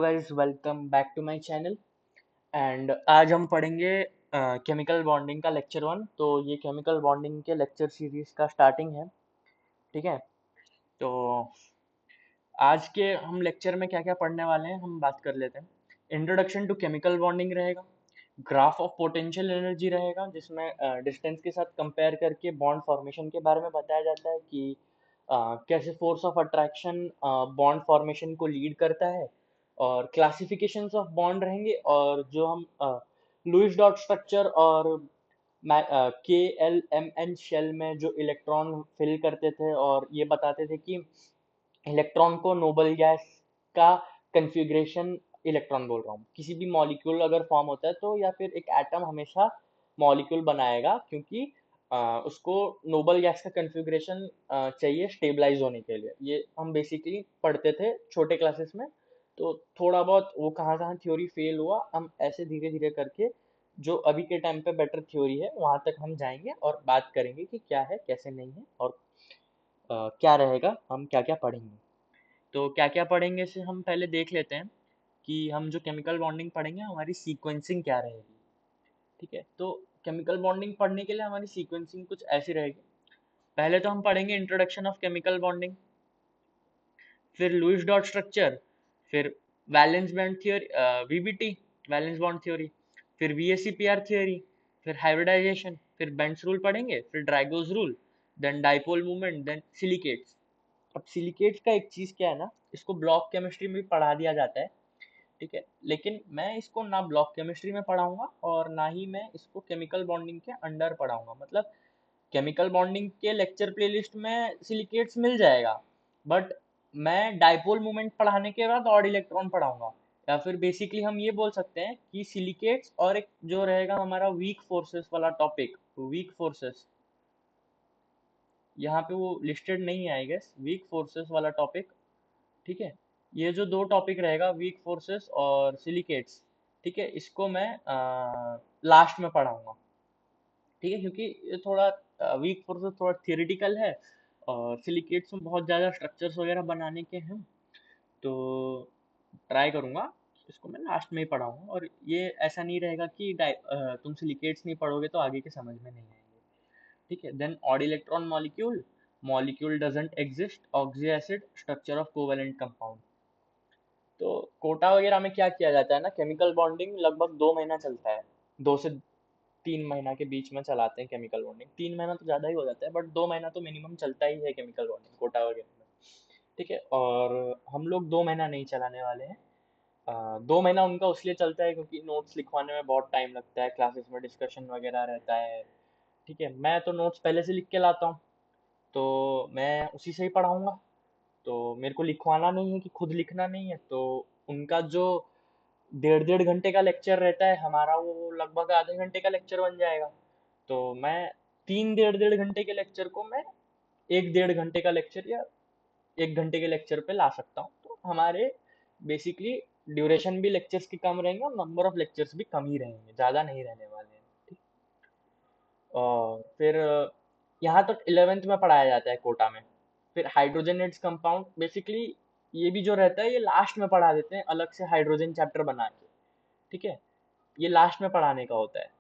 Guys welcome back to my channel and आज हम पढ़ेंगे केमिकल बॉन्डिंग का लेक्चर 1। तो ये केमिकल बॉन्डिंग के लेक्चर सीरीज का स्टार्टिंग है। ठीक है। तो आज के हम लेक्चर में क्या क्या पढ़ने वाले हैं हम बात कर लेते हैं। इंट्रोडक्शन टू केमिकल बॉन्डिंग रहेगा। ग्राफ ऑफ पोटेंशियल एनर्जी रहेगा जिसमें डिस्टेंस के साथ कंपेयर करके बॉन्ड फॉर्मेशन के बारे में बताया जाता है कि कैसे force of attraction bond formation को लीड करता है। और क्लासिफिकेशंस ऑफ बॉन्ड रहेंगे और जो हम लुईस डॉट स्ट्रक्चर और के एल एम एन शेल में जो इलेक्ट्रॉन फिल करते थे और ये बताते थे कि इलेक्ट्रॉन को नोबल गैस का कन्फिग्रेशन, इलेक्ट्रॉन बोल रहा हूँ, किसी भी मॉलिक्यूल अगर फॉर्म होता है तो या फिर एक एटम हमेशा मॉलिक्यूल बनाएगा क्योंकि उसको नोबल गैस का कन्फिग्रेशन चाहिए स्टेबलाइज होने के लिए। ये हम बेसिकली पढ़ते थे छोटे क्लासेस में। तो थोड़ा बहुत वो कहाँ कहाँ थ्योरी फेल हुआ हम ऐसे धीरे धीरे करके जो अभी के टाइम पे बेटर थ्योरी है वहां तक हम जाएंगे और बात करेंगे कि क्या है कैसे नहीं है और क्या रहेगा, हम क्या क्या पढ़ेंगे। तो क्या क्या पढ़ेंगे से हम पहले देख लेते हैं कि हम जो केमिकल बॉन्डिंग पढ़ेंगे हमारी सीक्वेंसिंग क्या रहेगी। ठीक है। तो केमिकल बॉन्डिंग पढ़ने के लिए हमारी सीक्वेंसिंग कुछ ऐसी रहेगी। पहले तो हम पढ़ेंगे इंट्रोडक्शन ऑफ केमिकल बॉन्डिंग, फिर लुईस डॉट स्ट्रक्चर, फिर valence bond theory, VBT valence bond theory, फिर वीएसईपीआर थ्योरी, फिर हाइब्रिडाइजेशन, फिर बेंट्स रूल पढ़ेंगे, फिर Drago's rule, then dipole movement, then silicates. अब सिलिकेट्स का एक चीज क्या है ना, इसको ब्लॉक केमिस्ट्री में भी पढ़ा दिया जाता है। ठीक है। लेकिन मैं इसको ना ब्लॉक केमिस्ट्री में पढ़ाऊंगा और ना ही मैं इसको केमिकल बॉन्डिंग के अंडर पढ़ाऊंगा। मतलब केमिकल बॉन्डिंग के लेक्चर प्लेलिस्ट में सिलिकेट्स मिल जाएगा, बट मैं डाइपोल मोमेंट पढ़ाने के बाद और इलेक्ट्रॉन पढ़ाऊंगा। या फिर बेसिकली हम ये बोल सकते हैं कि सिलिकेट्स और एक जो रहेगा हमारा वीक फोर्सेस वाला टॉपिक, वीक फोर्सेस यहाँ पे वो लिस्टेड नहीं है आई गेस, वीक फोर्सेस वाला टॉपिक। ठीक है। ये जो दो टॉपिक रहेगा वीक फोर्सेस और सिलिकेट्स, ठीक है, इसको मैं लास्ट में पढ़ाऊंगा। ठीक है। क्योंकि ये थोड़ा वीक फोर्सेस थोड़ा थियोरिटिकल है और सिलिकेट्स में बहुत ज़्यादा स्ट्रक्चर्स वगैरह बनाने के हैं। तो ट्राई करूंगा इसको मैं लास्ट में ही पढ़ाऊंगा। और ये ऐसा नहीं रहेगा कि तुम सिलिकेट्स नहीं पढ़ोगे तो आगे के समझ में नहीं आएंगे। ठीक है। Then odd electron molecule, molecule doesn't exist, oxy acid, structure of covalent compound. तो कोटा वगैरह में क्या किया जाता है ना, केमिकल बॉन्डिंग लगभग 2 महीना चलता है। 2 से 3 महीना के बीच में चलाते हैं केमिकल बॉन्डिंग। 3 महीना तो ज़्यादा ही हो जाता है बट 2 महीना तो मिनिमम चलता ही है केमिकल बॉन्डिंग कोटा वगैरह में। ठीक है। और हम लोग 2 महीना नहीं चलाने वाले हैं। 2 महीना उनका उसलिए चलता है क्योंकि नोट्स लिखवाने में बहुत टाइम लगता है, क्लासेस में डिस्कशन वगैरह रहता है। ठीक है। मैं तो नोट्स पहले से लिख के लाता हूँ तो मैं उसी से ही पढ़ाऊंगा। तो मेरे को लिखवाना नहीं है कि खुद लिखना नहीं है। तो उनका जो 1.5 1.5 घंटे का लेक्चर रहता है हमारा वो लगभग आधे घंटे का लेक्चर बन जाएगा। तो मैं 3 1.5 घंटे के लेक्चर को मैं 1 1.5 घंटे का लेक्चर या 1 घंटे के लेक्चर पे ला सकता हूँ। तो हमारे बेसिकली ड्यूरेशन भी लेक्चर्स की कम रहेंगे और नंबर ऑफ लेक्चर्स भी कम ही रहेंगे, ज़्यादा नहीं रहने वाले हैं। ठीक। और फिर यहाँ तक 11th में पढ़ाया जाता है कोटा में। फिर हाइड्रोजनेट्स कंपाउंड बेसिकली ये भी जो रहता है ये लास्ट में पढ़ा देते हैं अलग से हाइड्रोजन चैप्टर बना के। ठीक है। ये लास्ट में पढ़ाने का होता है।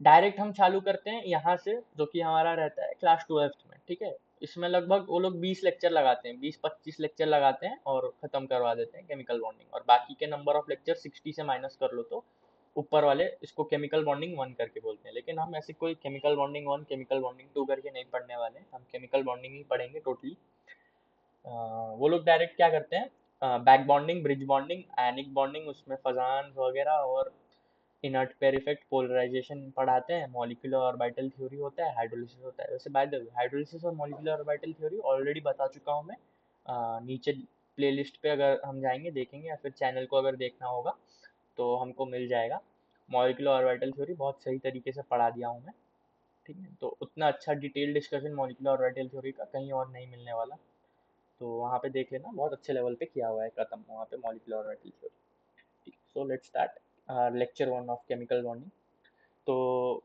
डायरेक्ट हम चालू करते हैं यहाँ से जो कि हमारा रहता है क्लास 12th में। ठीक है। इसमें लगभग वो लोग 20 लेक्चर लगाते हैं, 20 25 लेक्चर लगाते हैं और खत्म करवा देते हैं केमिकल बॉन्डिंग। और बाकी के नंबर ऑफ लेक्चर 60 से माइनस कर लो तो ऊपर वाले इसको केमिकल बॉन्डिंग 1 करके बोलते हैं। लेकिन हम ऐसे कोई केमिकल बॉन्डिंग 1 केमिकल बॉन्डिंग 2 करके नहीं पढ़ने वाले हैं, हम केमिकल बॉन्डिंग ही पढ़ेंगे टोटली। वो लोग डायरेक्ट क्या करते हैं, back bonding, bridge bonding, ionic bonding, उसमें फजान वगैरह और इनर्ट पेयर इफेक्ट, पोलराइजेशन पढ़ाते हैं। मॉलिक्यूलर ऑर्बिटल थ्योरी होता है, हाइड्रोलिसिस होता है। वैसे बाय द वे हाइड्रोलिसिस और मॉलिक्यूलर ऑर्बिटल थ्योरी ऑलरेडी बता चुका हूँ मैं। नीचे प्लेलिस्ट पे अगर हम जाएंगे देखेंगे या फिर चैनल को अगर देखना होगा तो हमको मिल जाएगा। मॉलिक्यूलर ऑर्बिटल थ्योरी बहुत सही तरीके से पढ़ा दिया हूँ मैं। ठीक है। तो उतना अच्छा detail discussion molecular orbital theory का कहीं और नहीं मिलने वाला। तो वहाँ पे देख लेना, बहुत अच्छे लेवल पे किया हुआ है खत्म वहाँ पे मॉलिक्यूलर ऑर्बिटल थ्योरी। ठीक है। So let's start lecture 1 of chemical bonding. तो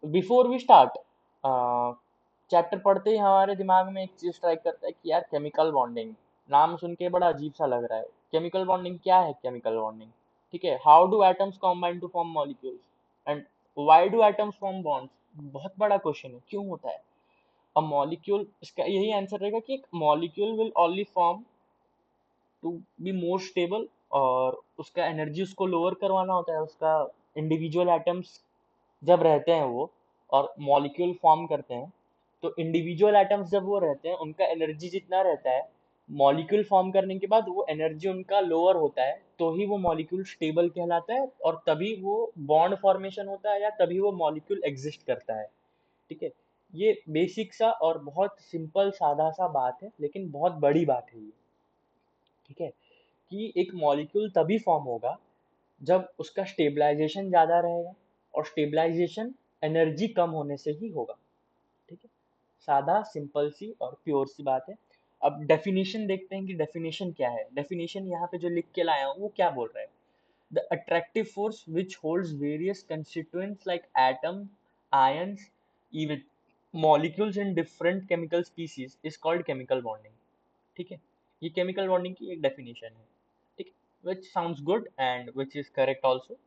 बिफोर वी स्टार्ट चैप्टर पढ़ते ही हमारे दिमाग में एक चीज स्ट्राइक करता है कि यार केमिकल बॉन्डिंग नाम सुन के बड़ा अजीब सा लग रहा है। केमिकल बॉन्डिंग क्या है? केमिकल बॉन्डिंग, ठीक है, how do atoms combine to form molecules and why do atoms form bonds? बहुत बड़ा क्वेश्चन है, क्यों होता है अ मॉलिक्यूल? इसका यही आंसर रहेगा कि एक molecule will only form to be more stable, और उसका एनर्जी उसको लोअर करवाना होता है। उसका इंडिविजुअल एटम्स जब रहते हैं वो और मॉलिक्यूल फॉर्म करते हैं, तो इंडिविजुअल एटम्स जब वो रहते हैं उनका एनर्जी जितना रहता है, मॉलिक्यूल फॉर्म करने के बाद वो एनर्जी उनका लोअर होता है, तो ही वो मॉलिक्यूल स्टेबल कहलाता है, और तभी वो बॉन्ड फॉर्मेशन होता है, या तभी वो मॉलिक्यूल एग्जिस्ट करता है। ठीक है, ये बेसिक सा और बहुत सिंपल सादा सा बात है, लेकिन बहुत बड़ी बात है ये। ठीक है, कि एक मॉलिक्यूल तभी फॉर्म होगा जब उसका स्टेबलाइजेशन ज़्यादा रहेगा, और स्टेबलाइजेशन एनर्जी कम होने से ही होगा। ठीक है, सादा सिंपल सी और प्योर सी बात है। अब डेफिनेशन देखते हैं कि डेफिनेशन क्या है। डेफिनेशन यहाँ पे जो लिख के लाया हूँ वो क्या बोल रहा है? The attractive force which holds various constituents like atom, ions, even molecules in different chemical species is called chemical bonding. ठीक है, ये केमिकल बॉन्डिंग की एक डेफिनेशन है। ठीक, which sounds good and which is correct also.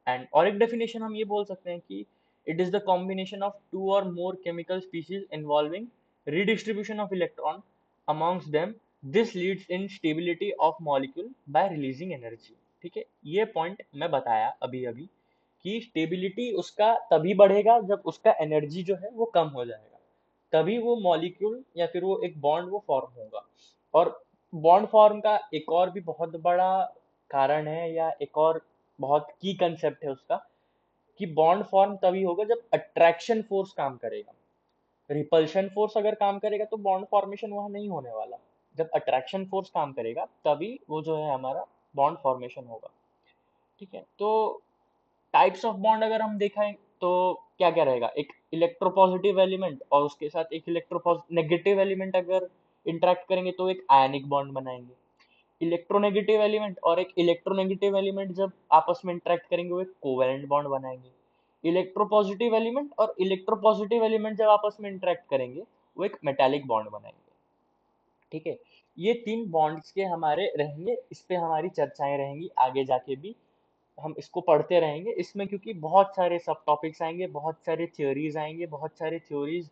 And और एक definition हम ये बोल सकते हैं कि it is the combination of two और more chemical species involving redistribution of electron amongst them. This leads in stability of molecule by releasing energy. ठीक है, ये पॉइंट मैं बताया अभी अभी कि स्टेबिलिटी उसका तभी बढ़ेगा जब उसका एनर्जी जो है वो कम हो जाएगा, तभी वो मॉलिक्यूल या फिर वो एक बॉन्ड वो फॉर्म होगा। और बॉन्ड फॉर्म का एक और भी बहुत बड़ा कारण है, या एक और बहुत की कंसेप्ट है उसका, कि बॉन्ड फॉर्म तभी होगा जब अट्रैक्शन फोर्स काम करेगा। रिपल्शन फोर्स अगर काम करेगा तो बॉन्ड फॉर्मेशन वहां नहीं होने वाला। जब अट्रैक्शन फोर्स काम करेगा तभी वो जो है हमारा बॉन्ड फॉर्मेशन होगा। ठीक है, तो टाइप्स ऑफ बॉन्ड अगर हम देखें तो क्या क्या रहेगा? एक इलेक्ट्रोपॉजिटिव एलिमेंट और उसके साथ एक नेगेटिव एलिमेंट अगर इंटरेक्ट करेंगे तो एक आयनिक बॉन्ड बनाएंगे। इलेक्ट्रोनेगेटिव एलिमेंट और एक इलेक्ट्रोनेगेटिव एलिमेंट जब आपस में इंटरेक्ट करेंगे वो एक कोवेलेंट बॉन्ड बनाएंगे। इलेक्ट्रोपॉजिटिव एलिमेंट और इलेक्ट्रोपॉजिटिव एलिमेंट जब आपस में इंटरेक्ट करेंगे वो एक मेटालिक बॉन्ड बनाएंगे। ठीक है, ये तीन बॉन्ड्स के हमारे रहेंगे, इस पे हमारी चर्चाएं रहेंगी आगे जाके भी, हम इसको पढ़ते रहेंगे इसमें, क्योंकि बहुत सारे सब टॉपिक्स आएंगे, बहुत सारे थ्योरीज आएंगे, बहुत सारे थ्योरीज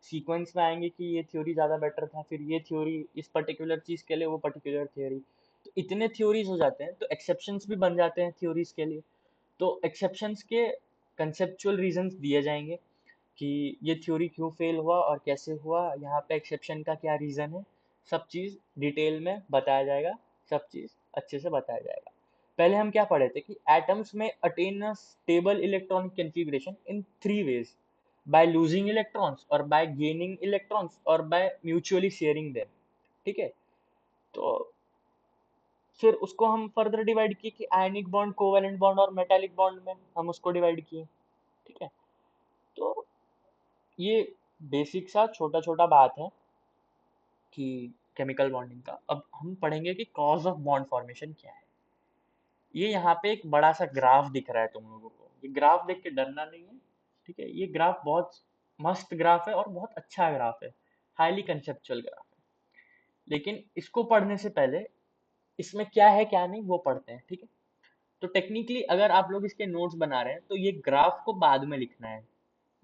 सीक्वेंस में आएंगे कि ये थ्योरी ज़्यादा बेटर था, फिर ये थ्योरी इस पर्टिकुलर चीज़ के लिए, वो पर्टिकुलर थ्योरी। तो इतने थ्योरीज हो जाते हैं तो एक्सेप्शंस भी बन जाते हैं थ्योरीज के लिए। तो एक्सेप्शंस के कंसेप्चुअल रीजंस दिए जाएंगे कि ये थ्योरी क्यों फेल हुआ और कैसे हुआ, यहाँ पे एक्सेप्शन का क्या रीज़न है, सब चीज़ डिटेल में बताया जाएगा, सब चीज़ अच्छे से बताया जाएगा। पहले हम क्या पढ़े थे कि एटम्स में attain a stable electronic configuration in three ways, by losing electrons और बाय गेनिंग इलेक्ट्रॉन्स और बाय म्यूचुअली शेयरिंग देम। ठीक है, तो फिर उसको हम फर्दर डिवाइड किए कि आयनिक बॉन्ड, कोवेलेंट बॉन्ड और मेटालिक बॉन्ड में हम उसको डिवाइड किए। ठीक है, तो ये बेसिक सा छोटा छोटा बात है कि केमिकल बॉन्डिंग का। अब हम पढ़ेंगे कि कॉज ऑफ बॉन्ड फॉर्मेशन क्या है। ये यहाँ पे एक बड़ा सा ग्राफ दिख रहा है तुम लोगों को, ये ग्राफ देख के डरना नहीं है। ठीक है, ये ग्राफ बहुत मस्त ग्राफ है और बहुत अच्छा ग्राफ है, हाईली कंसेप्चुअल ग्राफ है। लेकिन इसको पढ़ने से पहले इसमें क्या है क्या नहीं वो पढ़ते हैं। ठीक है, तो टेक्निकली अगर आप लोग इसके नोट्स बना रहे हैं तो ये ग्राफ को बाद में लिखना है,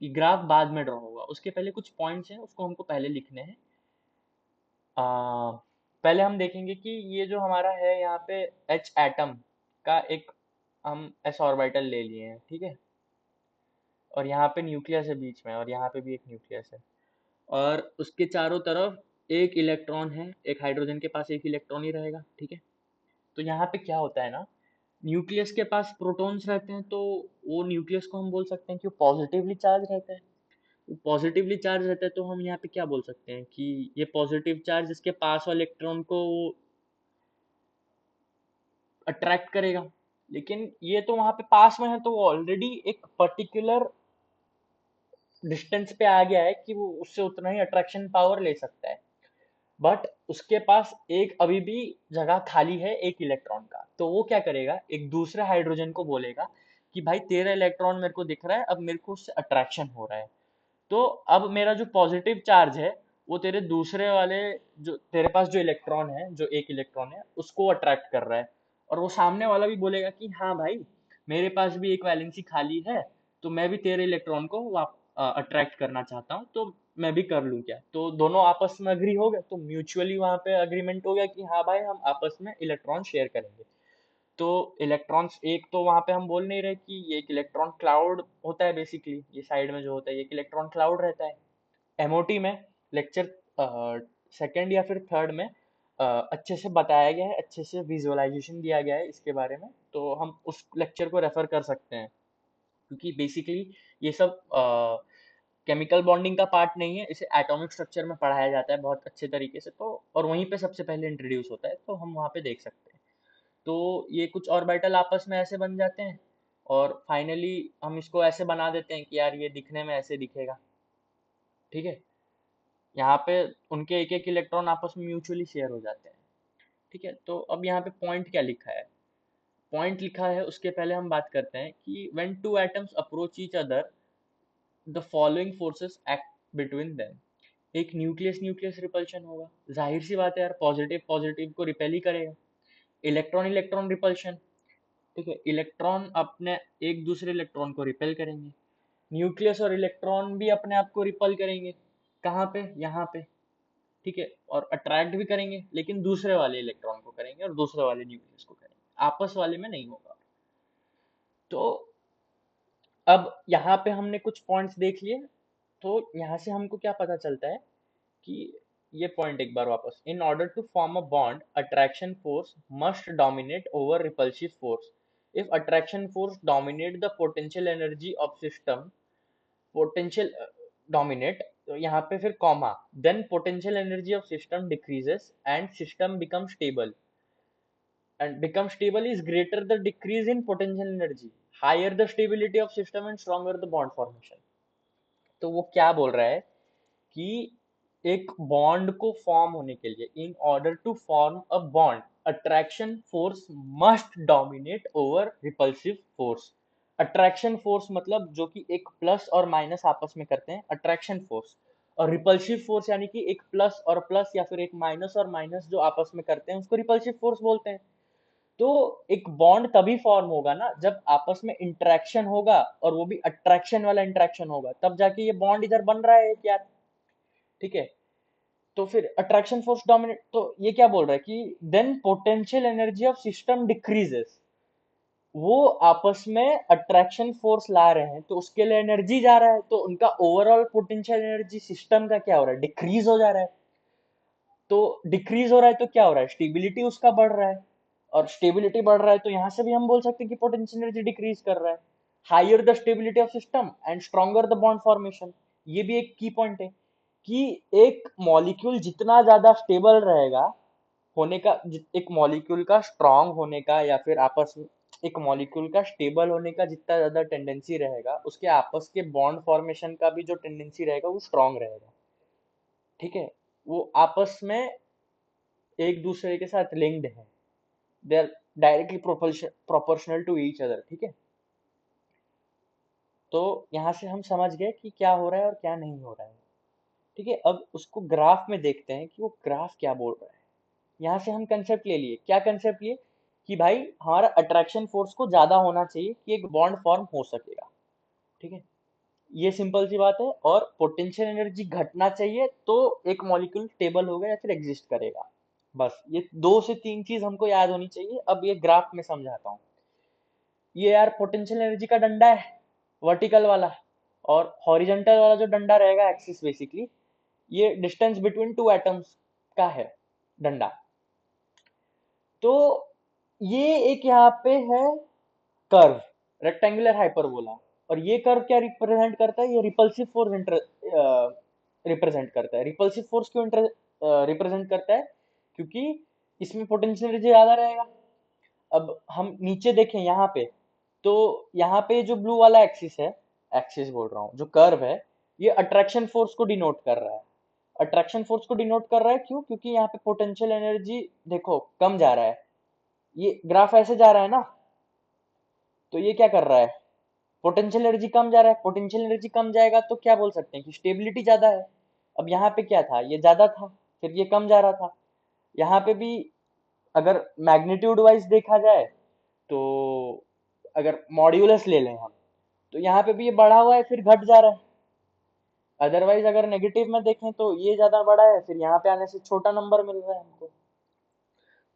ये ग्राफ बाद में ड्रॉ होगा, उसके पहले कुछ पॉइंट्स हैं उसको हमको पहले लिखने हैं। आ, पहले हम देखेंगे कि ये जो हमारा है यहाँ पे एच एटम का एक हम एस ऑर्बिटल ले लिए हैं। ठीक है, और यहाँ पे न्यूक्लियस है बीच में, और यहाँ पे भी एक न्यूक्लियस है, और उसके चारों तरफ एक इलेक्ट्रॉन है, एक हाइड्रोजन के पास एक इलेक्ट्रॉन ही रहेगा। ठीक है, तो यहाँ पे क्या होता है ना, न्यूक्लियस के पास प्रोटॉन्स रहते हैं, तो वो न्यूक्लियस को हम बोल सकते हैं कि वो पॉजिटिवली चार्ज रहता है। वो पॉजिटिवली चार्ज रहता है तो हम यहाँ पे क्या बोल सकते हैं कि ये पॉजिटिव चार्ज इसके पास वाले इलेक्ट्रॉन को अट्रैक्ट करेगा। लेकिन ये तो वहां पे पास में है तो वो ऑलरेडी एक पर्टिकुलर डिस्टेंस पे आ गया है कि वो उससे उतना ही अट्रैक्शन पावर ले सकता है। बट उसके पास एक अभी भी जगह खाली है एक इलेक्ट्रॉन का, तो वो क्या करेगा, एक दूसरे हाइड्रोजन को बोलेगा कि भाई तेरा इलेक्ट्रॉन मेरे को दिख रहा है, अब मेरे को उससे अट्रैक्शन हो रहा है, तो अब मेरा जो पॉजिटिव चार्ज है वो तेरे दूसरे वाले, जो तेरे पास जो इलेक्ट्रॉन है, जो एक इलेक्ट्रॉन है, उसको अट्रैक्ट कर रहा है। और वो सामने वाला भी बोलेगा कि हाँ भाई, मेरे पास भी एक वैलेंसी खाली है, तो मैं भी तेरे इलेक्ट्रॉन को अट्रैक्ट करना चाहता हूँ, तो मैं भी कर लूँ क्या। तो दोनों आपस में अग्री हो गए, तो म्यूचुअली वहां पे अग्रीमेंट हो गया कि हाँ भाई, हम आपस में इलेक्ट्रॉन शेयर करेंगे। तो इलेक्ट्रॉन्स, एक तो वहां पे हम बोल नहीं रहे कि ये एक इलेक्ट्रॉन क्लाउड होता है, बेसिकली ये साइड में जो होता है ये एक इलेक्ट्रॉन क्लाउड रहता है। एमओटी में लेक्चर सेकंड या फिर थर्ड में अच्छे से बताया गया है, अच्छे से विजुअलाइजेशन दिया गया है इसके बारे में, तो हम उस लेक्चर को रेफर कर सकते हैं। क्योंकि बेसिकली ये सब केमिकल बॉन्डिंग का पार्ट नहीं है, इसे एटॉमिक स्ट्रक्चर में पढ़ाया जाता है बहुत अच्छे तरीके से, तो और वहीं पे सबसे पहले इंट्रोड्यूस होता है, तो हम वहाँ पे देख सकते हैं। तो ये कुछ ऑर्बिटल आपस में ऐसे बन जाते हैं, और फाइनली हम इसको ऐसे बना देते हैं कि यार ये दिखने में ऐसे दिखेगा। ठीक है, यहाँ पे उनके एक एक इलेक्ट्रॉन आपस में म्यूचुअली शेयर हो जाते हैं। ठीक है, तो अब यहाँ पे पॉइंट क्या लिखा है, पॉइंट लिखा है उसके पहले हम बात करते हैं कि when two atoms approach each other, the following forces act between them. एक न्यूक्लियस न्यूक्लियस रिपल्शन होगा, जाहिर सी बात है यार, पॉजिटिव पॉजिटिव को रिपेल ही करेगा। इलेक्ट्रॉन इलेक्ट्रॉन रिपल्शन, ठीक है, इलेक्ट्रॉन अपने एक दूसरे इलेक्ट्रॉन को रिपेल करेंगे। न्यूक्लियस और इलेक्ट्रॉन भी अपने आप को रिपल करेंगे, कहाँ पे, यहाँ पे। ठीक है, और अट्रैक्ट भी करेंगे, लेकिन दूसरे वाले इलेक्ट्रॉन को करेंगे और दूसरे वाले न्यूक्लियस को करेंगे, आपस वाले में नहीं होगा। तो अब यहाँ पे हमने कुछ पॉइंट्स देख लिए, तो यहाँ से हमको क्या पता चलता है कि ये पॉइंट एक बार वापस, in order to form a bond attraction force must dominate over repulsive force. If attraction force dominate the potential energy of system, potential dominate, तो यहाँ पे फिर comma, then potential energy of system decreases and system become stable, and become stable is greater the decrease in potential energy, higher the stability of system and stronger the bond formation। तो वो क्या बोल रहा है कि एक bond को form होने के लिए, in order to form a bond, attraction force must dominate over repulsive force. Attraction force मतलब जो कि एक प्लस और माइनस आपस में करते हैं, अट्रैक्शन फोर्स। और रिपल्सिव फोर्स यानी कि एक प्लस और प्लस या फिर एक माइनस और माइनस जो आपस में करते हैं, उसको रिपल्सिव फोर्स बोलते हैं। तो एक बॉन्ड तभी फॉर्म होगा ना जब आपस में इंटरेक्शन होगा, और वो भी अट्रैक्शन वाला इंटरेक्शन होगा, तब जाके ये बॉन्ड इधर बन रहा है क्या। ठीक है, तो फिर अट्रैक्शन फोर्स डोमिनेट, तो ये क्या बोल रहा है कि then potential energy of system decreases. वो आपस में अट्रैक्शन फोर्स ला रहे हैं, तो उसके लिए एनर्जी जा रहा है, तो उनका ओवरऑल पोटेंशियल एनर्जी सिस्टम का क्या हो रहा है, डिक्रीज हो जा रहा है। तो डिक्रीज हो रहा है तो क्या हो रहा है, स्टेबिलिटी उसका बढ़ रहा है, और स्टेबिलिटी बढ़ रहा है तो यहां से भी हम बोल सकते हैं कि पोटेंशियल एनर्जी डिक्रीज कर रहा है। Higher the stability of system and stronger the bond formation, ये भी एक की पॉइंट है कि एक मॉलिक्यूल जितना ज्यादा स्टेबल रहेगा, होने का, एक मॉलिक्यूल का स्ट्रांग होने का या फिर आपस में एक मॉलिक्यूल का स्टेबल होने का जितना ज्यादा टेंडेंसी रहेगा, उसके आपस के बॉन्ड फॉर्मेशन का भी जो टेंडेंसी रहेगा वो स्ट्रांग रहेगा। ठीक है, वो आपस में एक दूसरे के साथ लिंक्ड है, they are directly proportional to each other. ठीक है, तो यहाँ से हम समझ गए कि क्या हो रहा है और क्या नहीं हो रहा है। ठीक है, अब उसको ग्राफ में देखते हैं कि वो ग्राफ क्या बोल रहा है। यहाँ से हम कंसेप्ट ले लिए, क्या कंसेप्ट लिए कि भाई हमारा अट्रैक्शन फोर्स को ज्यादा होना चाहिए कि एक बॉन्ड फॉर्म हो सकेगा। ठीक है, ये सिंपल सी बात है, और पोटेंशियल एनर्जी घटना चाहिए तो एक मॉलिक्यूल स्टेबल होगा या फिर एग्जिस्ट करेगा। बस ये दो से तीन चीज हमको याद होनी चाहिए। अब ये ग्राफ में समझाता हूँ। ये यार पोटेंशियल एनर्जी का डंडा है, वर्टिकल वाला, और हॉरिजॉन्टल वाला जो डंडा रहेगा, एक्सिस बेसिकली, ये डिस्टेंस बिटवीन टू एटम्स का है डंडा। तो ये एक यहाँ पे है कर्व, रेक्टेंगुलर हाइपरबोला, और ये कर्व क्या रिप्रेजेंट करता है, ये रिपल्सिव फोर्स रिप्रेजेंट करता है। रिपल्सिव फोर्स क्यों रिप्रेजेंट करता है, क्योंकि इसमें पोटेंशियल एनर्जी ज्यादा रहेगा। अब हम नीचे देखें यहाँ पे, तो यहाँ पे जो ब्लू वाला एक्सिस है, एक्सिस बोल रहा हूँ, जो कर्व है, ये अट्रैक्शन फोर्स को डिनोट कर रहा है। अट्रैक्शन फोर्स को डिनोट कर रहा है क्यों, क्योंकि यहाँ पे पोटेंशियल एनर्जी देखो कम जा रहा है, ये ग्राफ ऐसे जा रहा है ना, तो ये क्या कर रहा है, पोटेंशियल एनर्जी कम जा रहा है। पोटेंशियल एनर्जी कम जाएगा तो क्या बोल सकते हैं कि स्टेबिलिटी ज्यादा है। अब यहाँ पे क्या था, ये ज्यादा था, फिर ये कम जा रहा था। यहाँ पे भी अगर मैग्नीट्यूड वाइज देखा जाए, तो अगर मॉड्यूलस ले लें हम, तो यहाँ पे भी ये बढ़ा हुआ है फिर घट जा रहा है। अदरवाइज अगर नेगेटिव में देखें तो ये ज्यादा बड़ा है, फिर यहाँ पे आने से छोटा नंबर मिल रहा है हमको।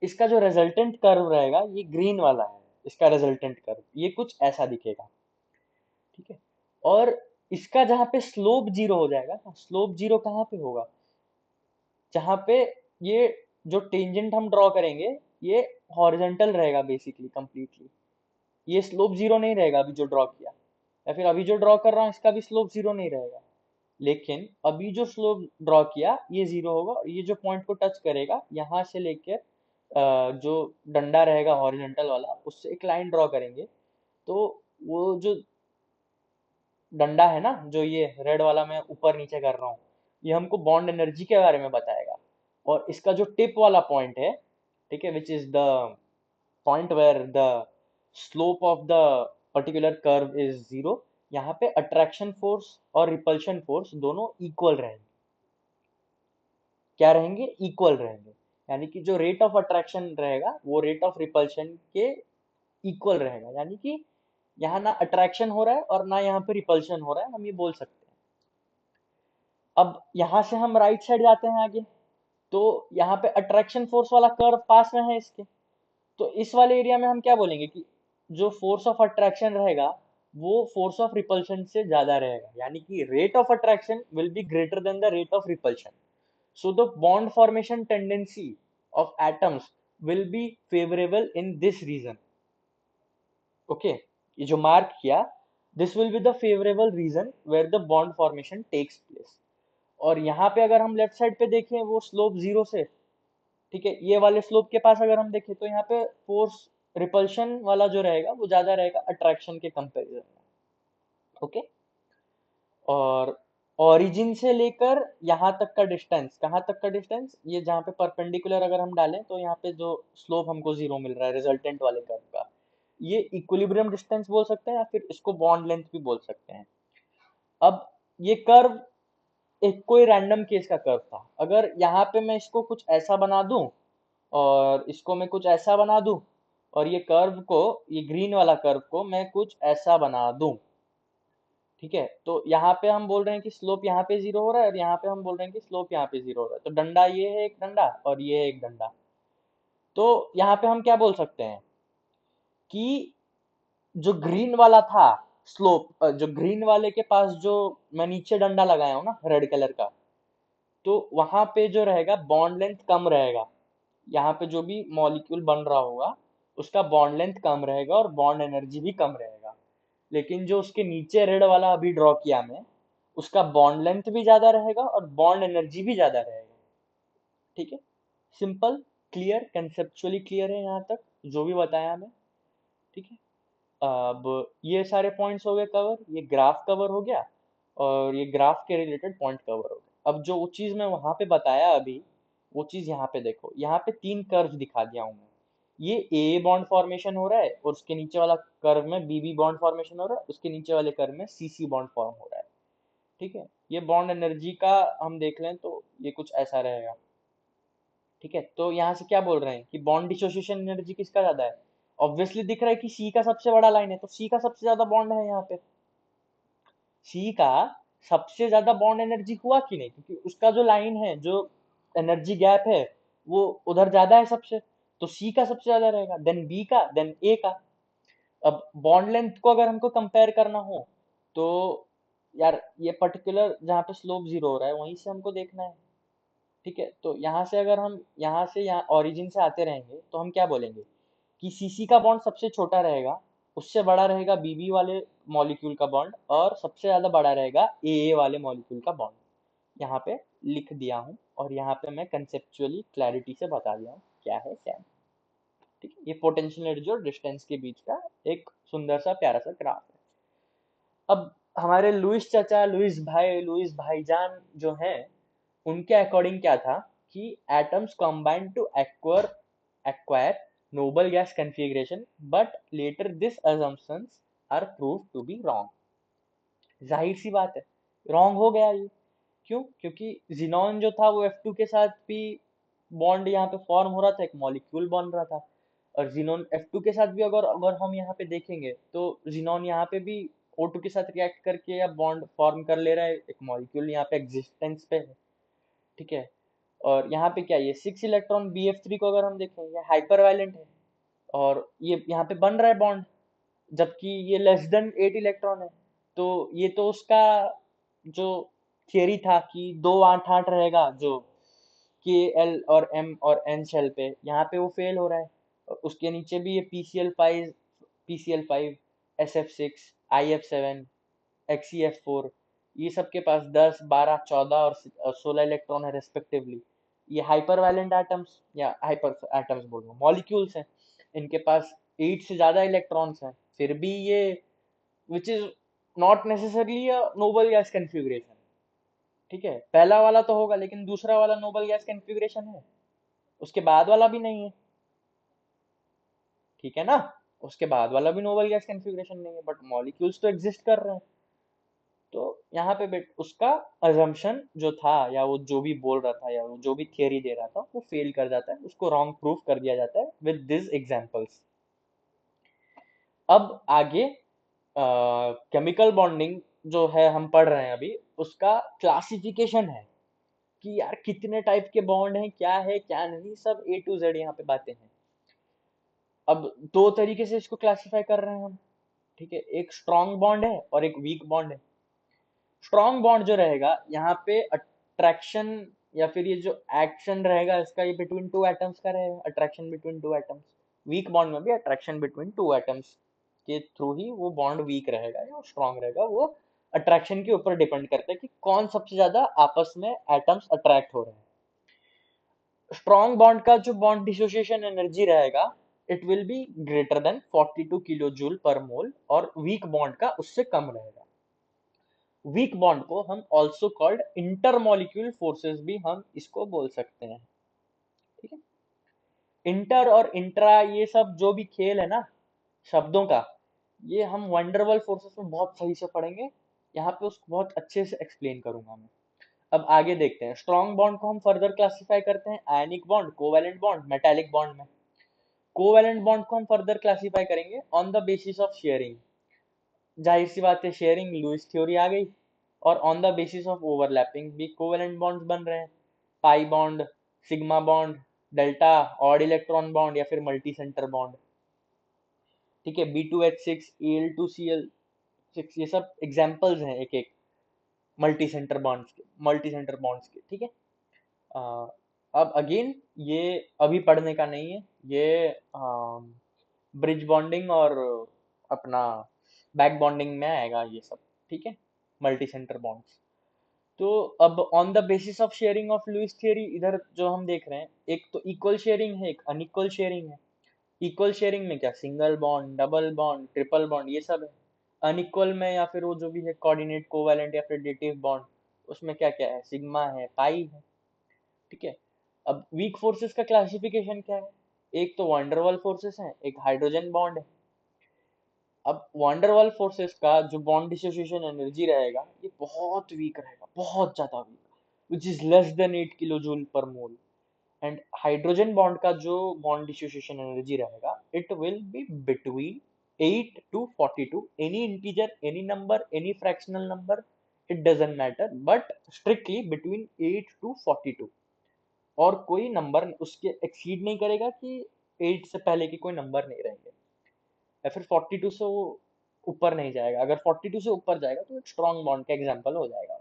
इसका जो रिजल्टेंट कर्व रहेगा ये ग्रीन वाला है, इसका रिजल्टेंट कर्व ये कुछ ऐसा दिखेगा। ठीक है। और इसका जहाँ पे स्लोप जीरो हो जाएगा, स्लोप जीरो कहाँ पे होगा, जहाँ पे ये जो टेंजेंट हम ड्रॉ करेंगे ये हॉरिजॉन्टल रहेगा बेसिकली कंप्लीटली। ये स्लोप जीरो नहीं रहेगा अभी जो ड्रॉ किया, या फिर अभी जो ड्रॉ कर रहा हूँ इसका भी स्लोप जीरो नहीं रहेगा। लेकिन अभी जो स्लोप ड्रॉ किया ये जीरो होगा, और ये जो पॉइंट को टच करेगा यहाँ से लेकर जो डंडा रहेगा हॉरिजॉन्टल वाला उससे एक लाइन ड्रॉ करेंगे, तो वो जो डंडा है ना, जो ये रेड वाला मैं ऊपर नीचे कर रहा हूँ, ये हमको बॉन्ड एनर्जी के बारे में बताएगा। और इसका जो टिप वाला पॉइंट है, ठीक है, which is the point where the slope of the particular curve is zero, यहाँ पे अट्रैक्शन फोर्स और रिपल्शन फोर्स दोनों इक्वल रहेंगे। क्या रहेंगे, इक्वल रहेंगे। यानी कि जो रेट ऑफ अट्रैक्शन रहेगा वो रेट ऑफ रिपल्शन के इक्वल रहेगा, यानी कि यहाँ ना अट्रैक्शन हो रहा है और ना यहाँ पे रिपल्शन हो रहा है, हम ये बोल सकते हैं। अब यहाँ से हम राइट साइड जाते हैं आगे, तो यहाँ पे अट्रैक्शन फोर्स वाला कर्व पास में है इसके, तो इस वाले एरिया में हम क्या बोलेंगे कि जो फोर्स ऑफ अट्रैक्शन रहेगा वो फोर्स ऑफ रिपल्शन से ज्यादा रहेगा, यानी कि rate of attraction will be greater then the rate of repulsion. So the bond formation tendency of atoms will be favorable in this region. Okay, ये जो mark किया, this will be the favorable region where the bond formation takes place. और यहाँ पे अगर हम left side पे देखें वो स्लोप जीरो से, ठीक है, ये वाले स्लोप के पास अगर हम देखें तो यहाँ पे फोर्स रिपल्शन वाला जो रहेगा वो ज्यादा रहेगा अट्रैक्शन के कंपेरिजन में। ओके। और ओरिजिन से लेकर यहाँ तक का डिस्टेंस, कहाँ तक का डिस्टेंस, ये जहाँ पे परपेंडिकुलर अगर हम डालें तो यहाँ पे जो स्लोप हमको जीरो मिल रहा है रिजल्टेंट वाले कर्व का, ये इक्विलिब्रियम डिस्टेंस बोल सकते हैं या फिर इसको बॉन्ड लेंथ भी बोल सकते हैं। अब ये कर्व एक कोई रैंडम केस का कर्व था, अगर यहाँ पे मैं इसको कुछ ऐसा बना दूं और इसको मैं कुछ ऐसा बना दूं, और ये कर्व को, ये ग्रीन वाला कर्व को मैं कुछ ऐसा बना दूं, ठीक है, तो यहाँ पे हम बोल रहे हैं कि स्लोप यहाँ पे जीरो हो रहा है और यहाँ पे हम बोल रहे हैं कि स्लोप यहाँ पे जीरो हो रहा है, तो डंडा ये है एक डंडा और ये है एक डंडा। तो यहाँ पे हम क्या बोल सकते हैं कि जो ग्रीन वाला था स्लोप, जो ग्रीन वाले के पास जो मैं नीचे डंडा लगाया हूँ ना रेड कलर का, तो वहां पे जो रहेगा बॉन्ड लेंथ कम रहेगा, यहाँ पे जो भी मॉलिक्यूल बन रहा होगा उसका बॉन्ड लेंथ कम रहेगा और बॉन्ड एनर्जी भी कम रहेगा। लेकिन जो उसके नीचे रेड वाला अभी ड्रॉ किया मैं, उसका बॉन्ड लेंथ भी ज्यादा रहेगा और बॉन्ड एनर्जी भी ज्यादा रहेगा। ठीक है, सिंपल, क्लियर, कंसेप्चुअली क्लियर है यहाँ तक जो भी बताया मैं। ठीक है। अब ये सारे पॉइंट्स हो गए कवर, ये ग्राफ कवर हो गया और ये ग्राफ के रिलेटेड पॉइंट कवर हो गए। अब जो चीज मैं वहां पे बताया अभी, वो चीज यहाँ पे देखो, यहाँ पे तीन कर्व दिखा दिया हूँ मैं। ये ए बॉन्ड फॉर्मेशन हो रहा है और उसके नीचे वाला कर्व में बी बी बॉन्ड फॉर्मेशन हो रहा है, उसके नीचे वाले कर्व में सी सी बॉन्ड फॉर्म हो रहा है। ठीक है, ये बॉन्ड एनर्जी का हम देख लें तो ये कुछ ऐसा रहेगा। ठीक है, तो यहाँ से क्या बोल रहे हैं कि बॉन्ड डिसोसिएशन एनर्जी किसका ज्यादा है, ऑब्वियसली दिख रहा है कि सी का सबसे बड़ा लाइन है, तो सी का सबसे ज्यादा बॉन्ड है यहाँ पे। सी का सबसे ज्यादा बॉन्ड एनर्जी हुआ कि नहीं, क्योंकि उसका जो लाइन है, जो एनर्जी गैप है, वो उधर ज्यादा है सबसे, तो सी का सबसे ज्यादा रहेगा, देन बी का, देन ए का। अब बॉन्ड लेंथ को अगर हमको कंपेयर करना हो, तो यार ये पर्टिकुलर जहाँ पे स्लोप जीरो हो रहा है वहीं से हमको देखना है। ठीक है, तो यहाँ से अगर हम यहाँ से यहाँ ओरिजिन से आते रहेंगे तो हम क्या बोलेंगे कि सीसी का बॉन्ड सबसे छोटा रहेगा, उससे बड़ा रहेगा बीबी वाले मॉलिक्यूल का बॉन्ड, और सबसे ज्यादा बड़ा रहेगा ए वाले मॉलिक्यूल का बॉन्ड। यहाँ पे लिख दिया हूँ और यहाँ पे मैं कंसेप्चुअली क्लैरिटी से बता दिया हूँ क्या है क्या नहीं। ठीक है, ये पोटेंशियल एनर्जी और डिस्टेंस के बीच का एक सुंदर सा प्यारा सा ग्राफ है। अब हमारे लुइस चाचा, लुइस भाई, लुइस भाईजान जो हैं, उनके अकॉर्डिंग क्या था कि atoms combine to acquire noble gas configuration, but later these assumptions are proved to be wrong। जाहिर सी बात है, रॉन्ग हो गया ये, क्यों? क्योंकि जिनॉन जो था वो F2 के साथ भी बॉन्ड यहाँ पे फॉर्म हो रहा था, एक मॉलिक्यूल बन रहा था। और जिनॉन F2 के साथ भी अगर अगर हम यहाँ पे देखेंगे तो जिनॉन यहाँ पे भी O2 के साथ रिएक्ट करके या बॉन्ड फॉर्म कर ले रहा है, एक मॉलिक्यूल यहाँ पे एग्जिस्टेंस पे है। ठीक है। और यहाँ पे क्या, ये 6 इलेक्ट्रॉन BF3 को अगर हम देखें, ये हाइपर वायलेंट है और ये यहाँ पे बन रहा है बॉन्ड, जबकि ये लेस देन 8 इलेक्ट्रॉन है। तो ये तो उसका जो थियरी था कि 2 8 8 रहेगा, जो K L और M और N शेल पे, यहाँ पे वो फेल हो रहा है। और उसके नीचे भी ये PCl5 SF6 IF7 XeF4, ये सब के पास 10 12 14 और 16 इलेक्ट्रॉन है रेस्पेक्टिवली। ये हाइपर वैलेंट एटम्स या हाइपर एटम्स बोल रहा हूँ, मॉलिक्यूल्स हैं, इनके पास 8 से ज्यादा इलेक्ट्रॉन्स हैं, फिर भी ये which is not necessarily a noble gas configuration. ठीक है, पहला वाला तो होगा लेकिन दूसरा वाला नोबल गैस कॉन्फ़िगरेशन है, उसके बाद वाला भी नहीं है। ठीक है ना, उसके बाद वाला भी नोबल गैस कॉन्फ़िगरेशन नहीं है, बट मॉलिक्यूल्स तो एग्जिस्ट कर रहे हैं। तो यहाँ पे बेट उसका अजम्पशन जो था, या वो जो भी बोल रहा था, या वो जो भी थियरी दे रहा था, वो फेल कर जाता है, उसको रॉन्ग प्रूफ कर दिया जाता है विद दिस एग्जांपल्स। अब आगे केमिकल बॉन्डिंग जो है हम पढ़ रहे हैं अभी, उसका क्लासिफिकेशन है कि यार कितने टाइप के बॉन्ड हैं, क्या है क्या नहीं, सब A to Z यहाँ पे बातें हैं। अब दो तरीके से इसको क्लासिफाई कर रहे हैं हम। ठीक है, एक स्ट्रॉन्ग बॉन्ड है और एक वीक बॉन्ड है। स्ट्रॉन्ग बॉन्ड जो रहेगा यहाँ पे अट्रैक्शन या फिर ये जो एक्शन रहेगा इसका, ये बिटवीन टू एटम्स का रहेगा, attraction between two atoms. Weak bond में भी अट्रैक्शन बिटवीन टू एटम्स के थ्रू ही वो बॉन्ड वीक रहेगा या स्ट्रॉन्ग रहेगा, वो अट्रैक्शन के ऊपर डिपेंड करता है कि कौन सबसे ज्यादा आपस में एटम्स अट्रैक्ट हो रहे हैं। स्ट्रॉन्ग बॉन्ड का जो बॉन्ड डिसोसिएशन एनर्जी रहेगा, it will be greater than 42 kilo joule per mole, और वीक बॉन्ड का उससे कम रहेगा। वीक बॉन्ड को हम ऑल्सो कॉल्ड इंटरमॉलिक्यूल फोर्सेस भी हम इसको बोल सकते हैं। ठीक है, इंटर और इंट्रा ये सब जो भी खेल है ना शब्दों का, ये हम वंडरवल फोर्सेस में बहुत सही से पढ़ेंगे, यहाँ पे उसको बहुत अच्छे से एक्सप्लेन करूंगा मैं। अब आगे देखते हैं, स्ट्रॉन्ग बॉन्ड को हम फर्दर क्लासिफाई करते हैं ionic bond, covalent bond, metallic bond में। कोवैलेंट बॉन्ड को हम फर्दर क्लासिफाई करेंगे on the basis of sharing. जाहिर सी बात है, शेयरिंग लुईस थ्योरी आ गई, और on the basis of overlapping भी कोवेलेंट बॉन्ड्स बन रहे हैं। Pi bond, sigma bond, delta, odd electron bond या फिर मल्टी सेंटर बॉन्ड। ठीक है, B2H6 Al2Cl6, ये सब एग्जांपल्स हैं एक एक मल्टी सेंटर बॉन्ड्स के। ठीक है, अ, अब अगेन ये अभी पढ़ने का नहीं है, ये ब्रिज बॉन्डिंग और अपना बैक बॉन्डिंग में आएगा ये सब। ठीक है, मल्टी सेंटर बॉन्ड्स। तो अब on the basis of sharing of Lewis theory, इधर जो हम देख रहे हैं, एक तो इक्वल शेयरिंग है, एक अनइक्वल शेयरिंग है। इक्वल शेयरिंग में क्या, single bond, double bond, triple bond, ये सब है। अनइक्वल में या फिर वो जो भी है कोऑर्डिनेट, कोवैलेंट या फिर डेटिव बॉन्ड, उसमें क्या क्या है, सिग्मा है, पाई है। ठीक है, अब वीक फोर्सेस का क्लासिफिकेशन क्या है, एक तो वंडरवॉल फोर्सेस है, एक हाइड्रोजन बॉन्ड है। अब वंडरवॉल फोर्सेस का जो बॉन्ड डिसोसिएशन एनर्जी रहेगा, ये बहुत वीक रहेगा, बहुत ज्यादा weak, which is less than 8 kilo joule per mole. And hydrogen bond का जो बॉन्ड डिसोसिएशन एनर्जी रहेगा, it will be between 8 to 42, any integer, any number, any fractional number, it doesn't matter, but strictly between 8 to 42। और कोई number उसके exceed नहीं करेगा कि 8 से पहले के कोई नंबर नहीं रहेंगे, या फिर 42 से वो ऊपर नहीं जाएगा। अगर 42 से ऊपर जाएगा तो एक स्ट्रॉन्ग बॉन्ड का एग्जांपल हो जाएगा।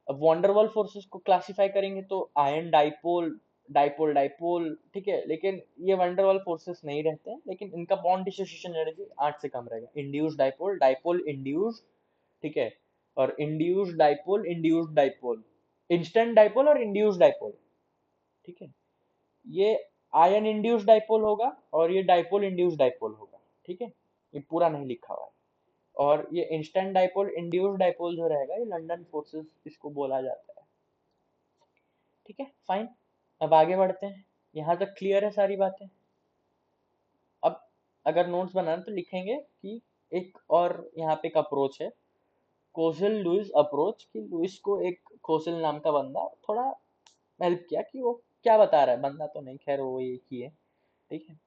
अब वंडरवॉल फोर्सेस को क्लासिफाई करेंगे तो आयन डाइपोल, डाइपोल डाइपोल, ठीक है, लेकिन ये वंडरवॉल फोर्सेस नहीं रहते हैं, लेकिन इनका बॉन्ड डिसोसिएशन एनर्जी 8 से कम रहेगा। इंड्यूस्ड डाइपोल, डाइपोल इंड्यूस्ड, ठीक है, और induced dipole, induced dipole, instant dipole और इंड्यूस्ड डाइपोल। ठीक है, ये आयन इंड्यूस्ड डाइपोल होगा और ये डाइपोल इंड्यूस्ड डाइपोल होगा। ठीक है, ये पूरा नहीं लिखा हुआ है। और ये इंस्टेंट डाइपोल इंड्यूस्ड डाइपोल जो रहेगा, ये लंदन फोर्सेस इसको बोला जाता है। ठीक है, फाइन। अब आगे बढ़ते हैं, यहाँ तक क्लियर है सारी बातें। अब अगर नोट्स बनाना तो लिखेंगे कि एक और यहाँ पे एक अप्रोच है, कोजिल लुइस अप्रोच, कि लुइस को एक कोजिल नाम का बंदा थोड़ा हेल्प किया कि वो क्या बता रहा है, बंदा तो नहीं, खैर वो एक ही है, ठीक है,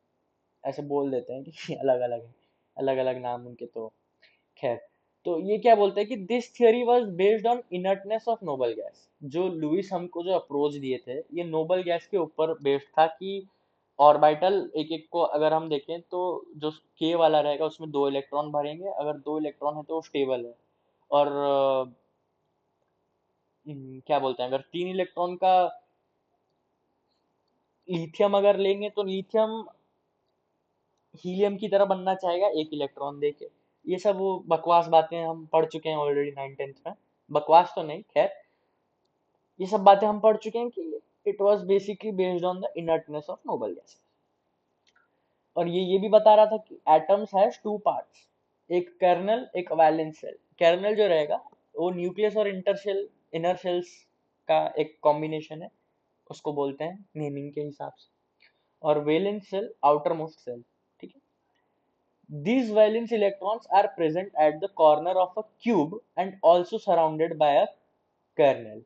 ऐसे बोल देते हैं कि अलग अलग है, अलग अलग नाम उनके, तो खैर। तो ये क्या बोलते हैं कि this theory was based on inertness of noble gas. जो लुइस हमको जो अप्रोच दिए थे, ये नोबल गैस के ऊपर बेस्ड था कि ऑर्बिटल एक एक को अगर हम देखें तो जो के वाला रहेगा उसमें 2 इलेक्ट्रॉन भरेंगे, अगर 2 इलेक्ट्रॉन है तो वो स्टेबल है, और क्या बोलते हैं, अगर 3 इलेक्ट्रॉन का लिथियम अगर लेंगे तो लिथियम हीलियम की तरह बनना चाहेगा 1 इलेक्ट्रॉन देके। ये सब वो बकवास बातें हम पढ़ चुके हैं ऑलरेडी 9th 10th में। बकवास तो नहीं, खैर ये सब बातें हम पढ़ चुके हैं कि it was basically based on the inertness of noble gas. और ये भी बता रहा था कि एटम्स हैज 2 पार्ट्स, एक कर्नल एक वैलेंस सेल। कर्नल जो रहेगा वो न्यूक्लियस और इंटर इनर सेल्स का एक कॉम्बिनेशन है, उसको बोलते हैं नेमिंग के हिसाब से, और valence shell outermost shell, ठीक है। These valence electrons are present at the corner of a cube and also surrounded by a kernel,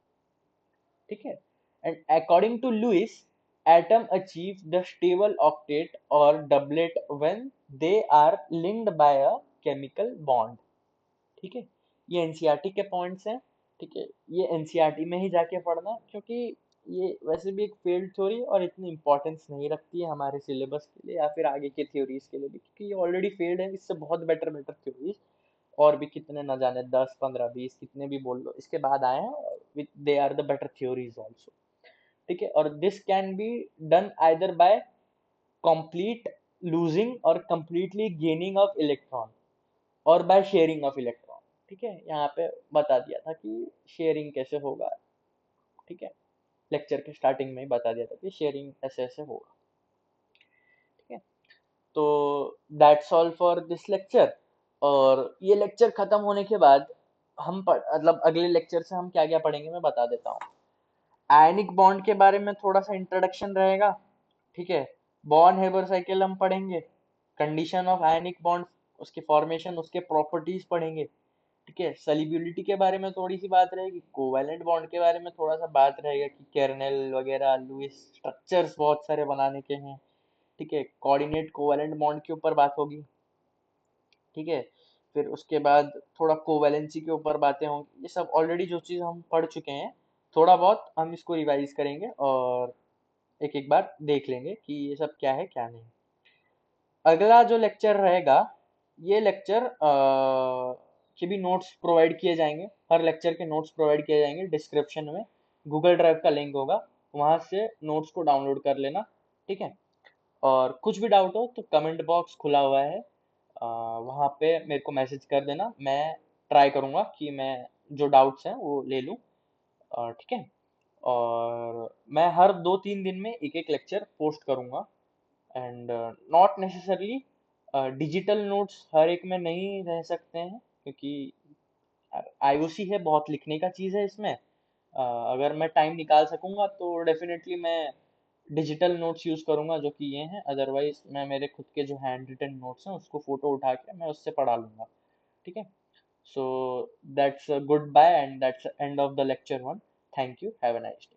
ठीक है। And according to Lewis, atom achieve the stable octet or doublet when they are linked by a chemical bond, ठीक है। ये NCERT के points हैं, ठीक है, ये एनसीईआरटी में ही जाके पढ़ना, क्योंकि ये वैसे भी एक फील्ड थ्योरी और इतनी इंपॉर्टेंस नहीं रखती है हमारे सिलेबस के लिए या फिर आगे के थ्योरीज के लिए भी, क्योंकि ये ऑलरेडी फील्ड है, इससे बहुत बेटर बेटर थ्योरीज और भी कितने न जाने 10 15 20 कितने भी बोल लो इसके बाद आए हैं, with they are the better theories also, ठीक है। और this can be done either by complete losing or completely gaining of electron, और बाय शेयरिंग ऑफ इलेक्ट्रॉन, ठीक है। यहाँ पे बता दिया था कि शेयरिंग कैसे होगा, ठीक है, लेक्चर के स्टार्टिंग में ही बता दिया था कि शेयरिंग ऐसे ऐसे होगा, ठीक है। तो that's all for this lecture. और ये लेक्चर खत्म होने के बाद हम मतलब अगले लेक्चर से हम क्या क्या पढ़ेंगे मैं बता देता हूँ। आयनिक बॉन्ड के बारे में थोड़ा सा इंट्रोडक्शन रहेगा, ठीक है। बॉर्न हेबर साइकिल हम पढ़ेंगे, कंडीशन ऑफ आयनिक बॉन्ड, उसके फॉर्मेशन, उसके प्रॉपर्टीज पढ़ेंगे, ठीक है। सॉल्युबिलिटी के बारे में थोड़ी सी बात रहेगी, कोवैलेंट बॉन्ड के बारे में थोड़ा सा बात रहेगा कि केर्नेल वगैरह लुईस स्ट्रक्चर्स बहुत सारे बनाने के हैं, ठीक है। कोऑर्डिनेट कोवैलेंट बॉन्ड के ऊपर बात होगी, ठीक है। फिर उसके बाद थोड़ा कोवैलेंसी के ऊपर बातें होंगी, ये सब ऑलरेडी जो चीज़ हम पढ़ चुके हैं, थोड़ा बहुत हम इसको रिवाइज करेंगे और एक एक बार देख लेंगे कि ये सब क्या है क्या नहीं। अगला जो लेक्चर रहेगा, ये लेक्चर के भी नोट्स प्रोवाइड किए जाएंगे, हर लेक्चर के नोट्स प्रोवाइड किए जाएंगे, डिस्क्रिप्शन में गूगल ड्राइव का लिंक होगा, वहां से नोट्स को डाउनलोड कर लेना, ठीक है। और कुछ भी डाउट हो तो कमेंट बॉक्स खुला हुआ है, वहाँ पे मेरे को मैसेज कर देना, मैं ट्राई करूँगा कि मैं जो डाउट्स हैं वो ले लूँ, ठीक है। और मैं हर 2 3 दिन में एक एक लेक्चर पोस्ट करूँगा, and not necessarily digital notes हर एक में नहीं रह सकते हैं, क्योंकि आईओसी है, बहुत लिखने का चीज़ है इसमें, अगर मैं टाइम निकाल सकूंगा तो डेफिनेटली मैं डिजिटल नोट्स यूज़ करूंगा जो कि ये हैं, अदरवाइज मैं मेरे खुद के जो हैंड रिटन नोट्स हैं उसको फोटो उठा के मैं उससे पढ़ा लूंगा, ठीक है। So that's good bye and that's end of the lecture 1। Thank you, have a nice day.